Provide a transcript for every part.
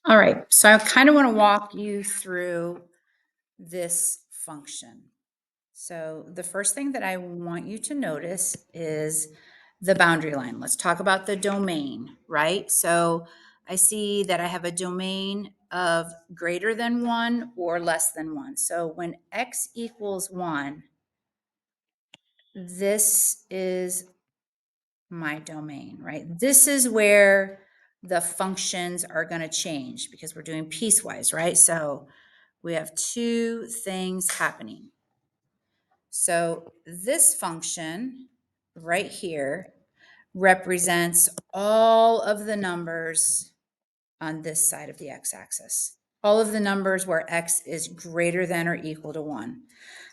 All right, so I kind of want to walk you through this function. So the first thing that I want you to notice is the boundary line. Let's talk about the domain, right? So I see that I have a domain of greater than 1 or less than 1. So when x equals 1, this is my domain, right? This is where the functions are going to change because we're doing piecewise, right? So we have two things happening. So this function right here represents all of the numbers on this side of the x-axis. All of the numbers where x is greater than or equal to 1.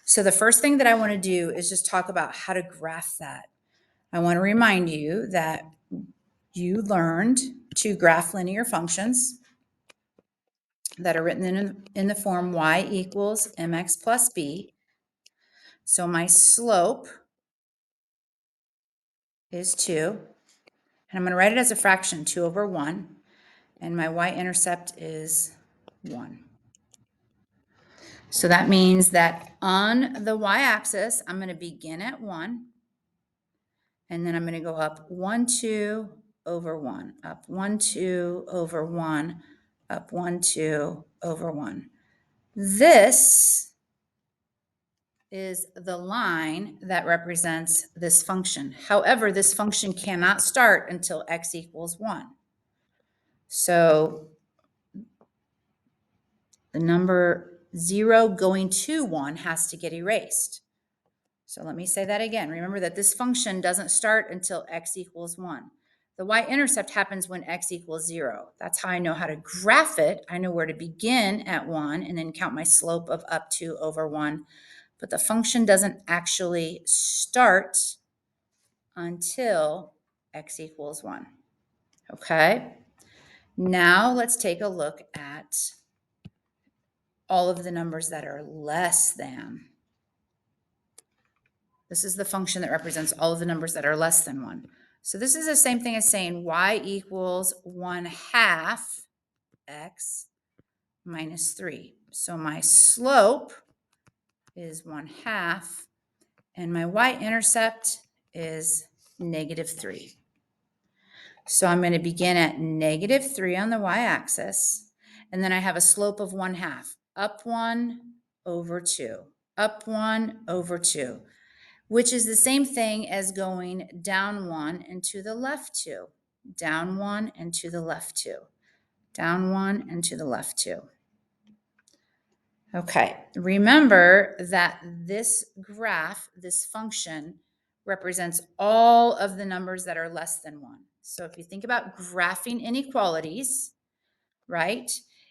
So the first thing that I want to do is just talk about how to graph that. I want to remind you that you learned to graph linear functions that are written in the form y equals mx plus b. So my slope is 2, and I'm going to write it as a fraction, 2 over 1, and my y-intercept is 1. So that means that on the y-axis, I'm going to begin at 1, and then I'm going to go up 1, 2 over 1, up 1, 2 over 1, up 1, 2 over 1. This is the line that represents this function. However, this function cannot start until x equals 1. So the number 0 going to 1 has to get erased. So let me say that again. Remember that this function doesn't start until x equals 1. The y-intercept happens when x equals 0. That's how I know how to graph it. I know where to begin at 1 and then count my slope of up 2 over 1. But the function doesn't actually start until x equals 1. Okay? Now let's take a look at all of the numbers that are less than. This is the function that represents all of the numbers that are less than 1. So this is the same thing as saying y equals 1/2 x minus 3. So my slope is 1/2, and my y-intercept is -3. So I'm going to begin at -3 on the y-axis, and then I have a slope of 1/2, up 1 over 2, up 1 over 2, which is the same thing as going down 1 and to the left 2, down 1 and to the left 2, down 1 and to the left 2. Okay, remember that this graph, this function, represents all of the numbers that are less than 1. So if you think about graphing inequalities, right?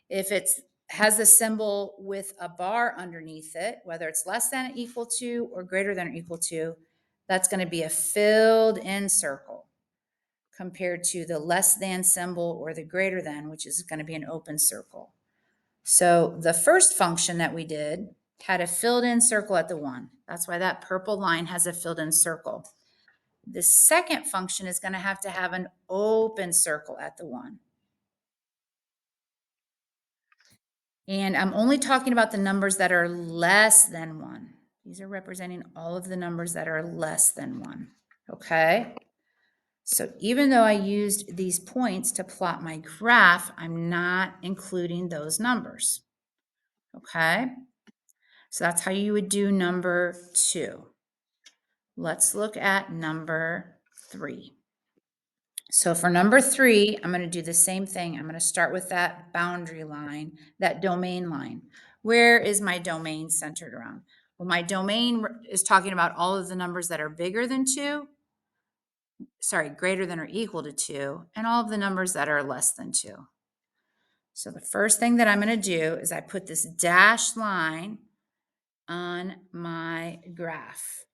If it has a symbol with a bar underneath it, whether it's less than or equal to or greater than or equal to, that's going to be a filled in circle compared to the less than symbol or the greater than, which is going to be an open circle. So the first function that we did had a filled in circle at the 1. That's why that purple line has a filled in circle. The second function is going to have an open circle at the 1. And I'm only talking about the numbers that are less than 1. These are representing all of the numbers that are less than 1. Okay? So even though I used these points to plot my graph, I'm not including those numbers. Okay? So that's how you would do number 2. Let's look at number 3. So for number 3, I'm going to do the same thing. I'm going to start with that boundary line, that domain line. Where is my domain centered around? Well, my domain is talking about all of the numbers that are bigger than 2, greater than or equal to 2, and all of the numbers that are less than 2. So the first thing that I'm going to do is I put this dashed line on my graph.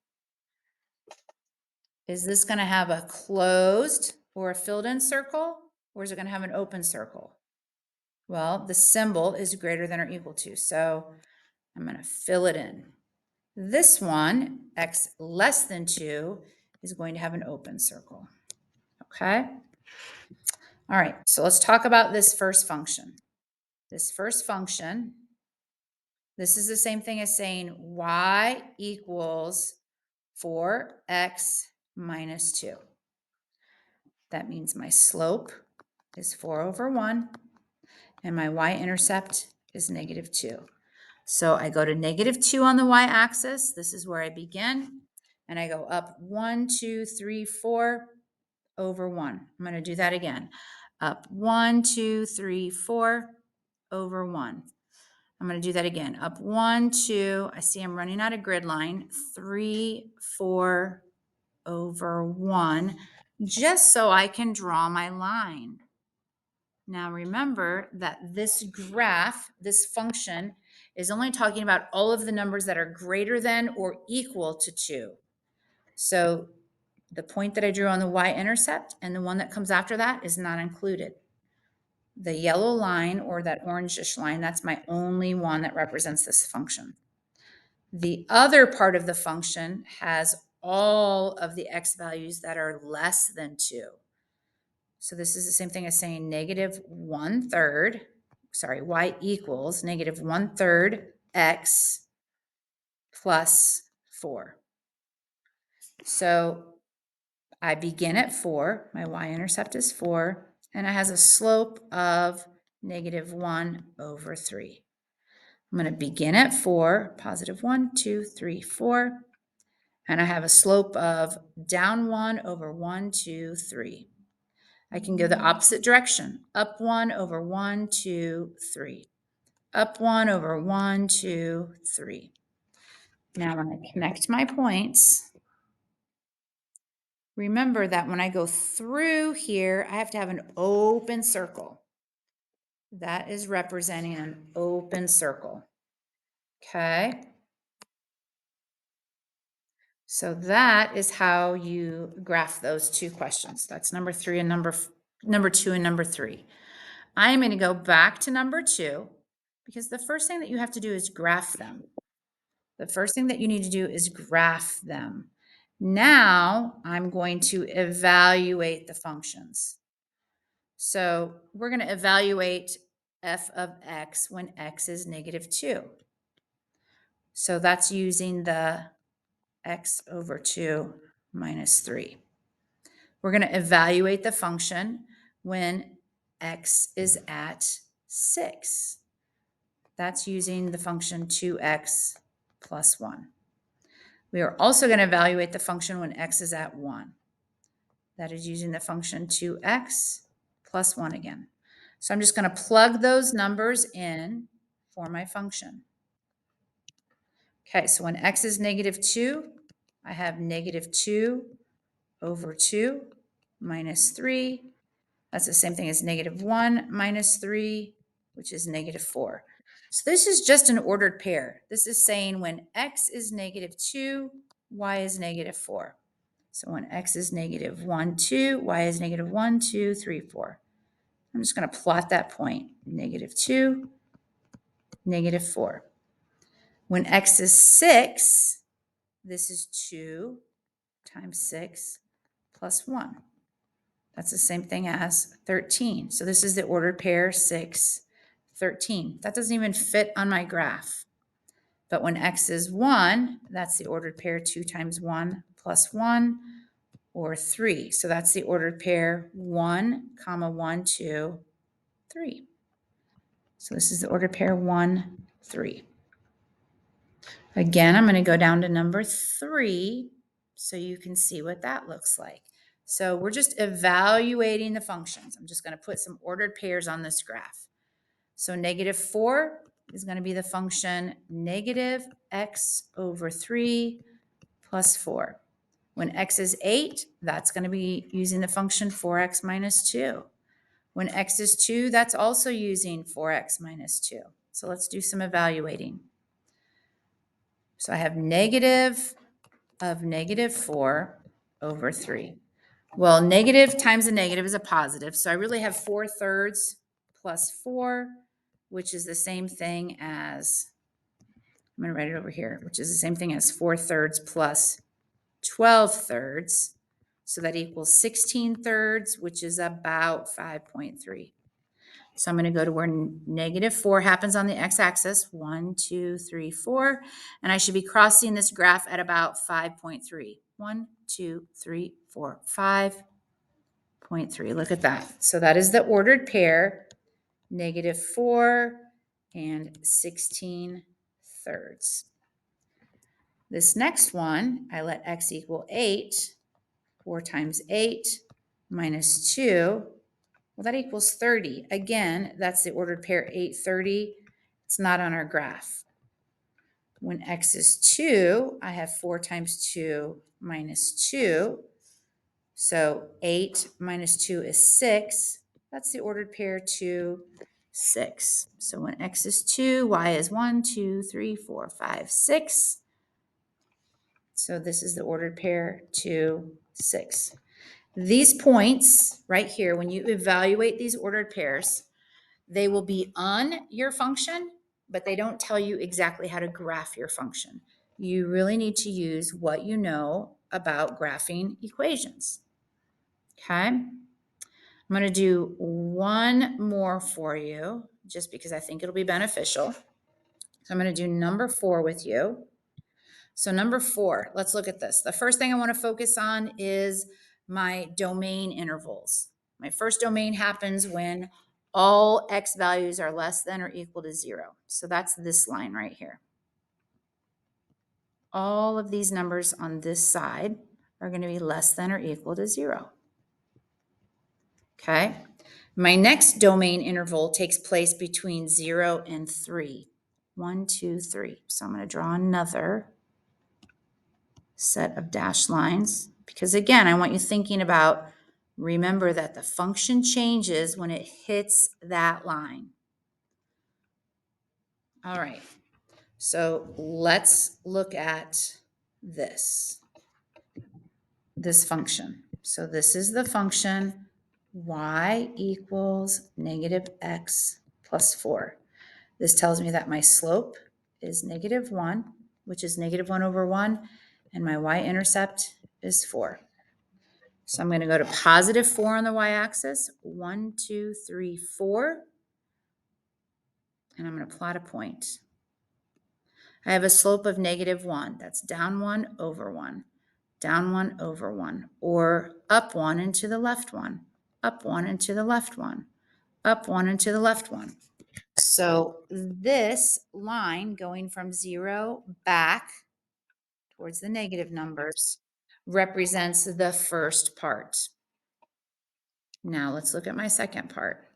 Is this going to have a closed or a filled in circle, or is it going to have an open circle? Well, the symbol is greater than or equal to, so I'm going to fill it in. This one, x less than 2, is going to have an open circle. Okay? All right, so let's talk about this first function. this first function, this is the same thing as saying y equals 4x minus 2. That means my slope is 4 over 1, and my y-intercept is negative 2. So I go to negative 2 on the y-axis. This is where I begin. And I go up 1, 2, 3, 4 over 1. I'm going to do that again. Up 1, 2, 3, 4 over 1. I'm going to do that again. Up 1, 2. I see I'm running out of grid line. 3, 4 over 1, just so I can draw my line. Now remember that this graph, this function, is only talking about all of the numbers that are greater than or equal to 2. So the point that I drew on the y-intercept and the one that comes after that is not included. The yellow line, or that orangish line, that's my only one that represents this function. The other part of the function has all of the x values that are less than 2. So this is the same thing as saying negative 1/3, sorry, y equals negative 1/3 x plus 4. So I begin at 4, my y-intercept is 4, and it has a slope of negative 1 over 3. I'm going to begin at 4, positive 1, 2, 3, 4, and I have a slope of down 1 over 1, 2, 3. I can go the opposite direction, up 1 over 1, 2, 3. Up 1 over 1, 2, 3. Now when I connect my points, remember that when I go through here, I have to have an open circle. That is representing an open circle. Okay? So that is how you graph those two questions. That's number 3 and number 2 and number 3. I'm going to go back to number 2 because the first thing that you have to do is graph them. The first thing that you need to do is graph them. Now I'm going to evaluate the functions. So we're going to evaluate f of x when x is negative 2. So that's using the x over 2 minus 3. We're going to evaluate the function when x is at 6. That's using the function 2x plus 1. We are also going to evaluate the function when x is at 1. That is using the function 2x plus 1 again. So I'm just going to plug those numbers in for my function. Okay, so when x is negative 2, I have negative 2 over 2 minus 3. That's the same thing as negative 1 minus 3, which is negative 4. So this is just an ordered pair. This is saying when x is negative 2, y is negative 4. So when x is negative 1, 2, y is negative 1, 2, 3, 4. I'm just going to plot that point. Negative 2, negative 4. When x is 6, this is 2 times 6 plus 1. That's the same thing as 13. So this is the ordered pair 6, 13. That doesn't even fit on my graph. But when x is 1, that's the ordered pair 2 times 1 plus 1, or 3. So that's the ordered pair 1, comma 1, 2, 3. So this is the ordered pair 1, 3. Again, I'm going to go down to number 3 so you can see what that looks like. So we're just evaluating the functions. I'm just going to put some ordered pairs on this graph. So negative 4 is going to be the function negative x over 3 plus 4. When x is 8, that's going to be using the function 4x minus 2. When x is 2, that's also using 4x minus 2. So let's do some evaluating. So I have negative of negative 4 over 3. Well, negative times a negative is a positive. So I really have 4/3 plus 4, which is the same thing as, I'm going to write it over here, which is the same thing as 4/3 plus 12/3. So that equals 16/3, which is about 5.3. So I'm going to go to where -4 happens on the x-axis. 1, 2, 3, 4. And I should be crossing this graph at about 5.3. 1, 2, 3, 4, 5.3. Look at that. So that is the ordered pair, -4 and 16/3. This next one, I let x equal 8. 4 times 8 minus 2. Well, that equals 30. Again, that's the ordered pair 8, 30. It's not on our graph. When x is 2, I have 4 times 2 minus 2. So 8 minus 2 is 6. That's the ordered pair 2, 6. So when x is 2, y is 1, 2, 3, 4, 5, 6. So this is the ordered pair 2, 6. These points right here, when you evaluate these ordered pairs, they will be on your function, but they don't tell you exactly how to graph your function. You really need to use what you know about graphing equations. Okay? I'm going to do one more for you just because I think it'll be beneficial. So I'm going to do number 4 with you. So number 4, let's look at this. The first thing I want to focus on is my domain intervals. My first domain happens when all x values are less than or equal to 0. So that's this line right here. All of these numbers on this side are going to be less than or equal to 0. Okay. My next domain interval takes place between 0 and 3. 1, 2, 3. So I'm going to draw another set of dashed lines because, again, I want you thinking about, remember that the function changes when it hits that line. All right, so let's look at this function. So this is the function y equals -x plus 4. This tells me that my slope is -1, which is -1/1, and my y-intercept is 4. So I'm going to go to +4 on the y-axis, 1, 2, 3, 4, and I'm going to plot a point. I have a slope of -1. That's down 1 over 1, down 1 over 1, or up 1 and to the left 1, up 1 and to the left 1, up 1 and to the left 1. So this line going from 0 back towards the negative numbers represents the first part. Now let's look at my second part.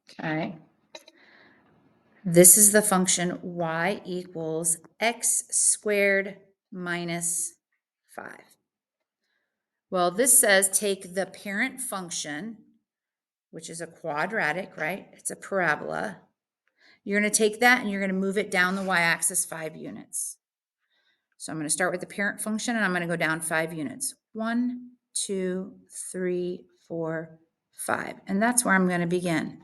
Okay. This is the function y equals x squared minus 5. Well, this says take the parent function, which is a quadratic, right? It's a parabola. You're going to take that and you're going to move it down the y-axis 5 units. So I'm going to start with the parent function and I'm going to go down 5 units. 1, 2, 3, 4, 5. And that's where I'm going to begin.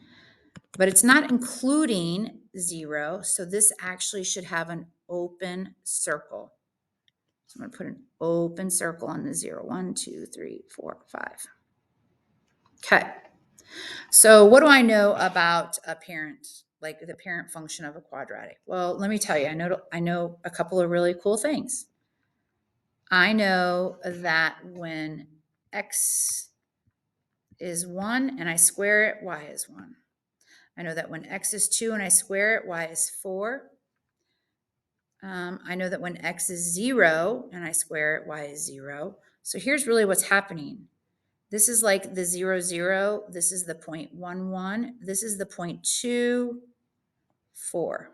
But it's not including 0, so this actually should have an open circle. So I'm going to put an open circle on the 0. 1, 2, 3, 4, 5. Okay. So what do I know about a parent, like the parent function of a quadratic? Well, let me tell you, I know a couple of really cool things. I know that when x is 1 and I square it, y is 1. I know that when x is 2 and I square it, y is 4. I know that when x is 0 and I square it, y is 0. So here's really what's happening. This is like the 0, 0. This is the 0.11. This is the 0.24.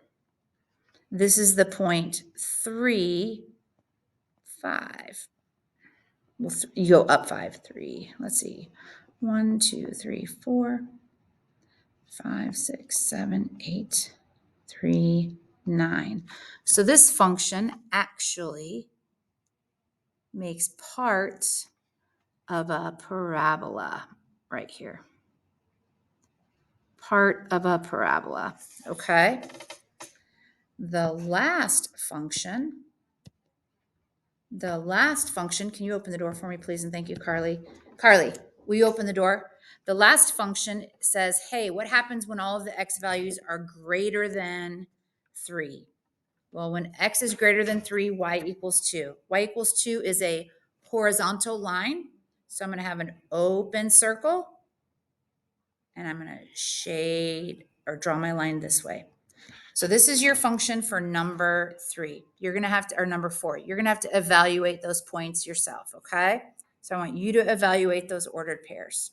This is the 0.35. Well, you go up 5, 3. Let's see. 1, 2, 3, 4, 5, 6, 7, 8, 3, 9. So this function actually makes part of a parabola right here. Part of a parabola, okay? The last function, can you open the door for me, please? And thank you, Carly. Carly, will you open the door? The last function says, hey, what happens when all of the x values are greater than 3? Well, when x is greater than 3, y equals 2. Y equals 2 is a horizontal line. So I'm going to have an open circle, and I'm going to shade or draw my line this way. So this is your function for number 3. You're going to have to, or number 4, you're going to have to evaluate those points yourself, okay? So I want you to evaluate those ordered pairs.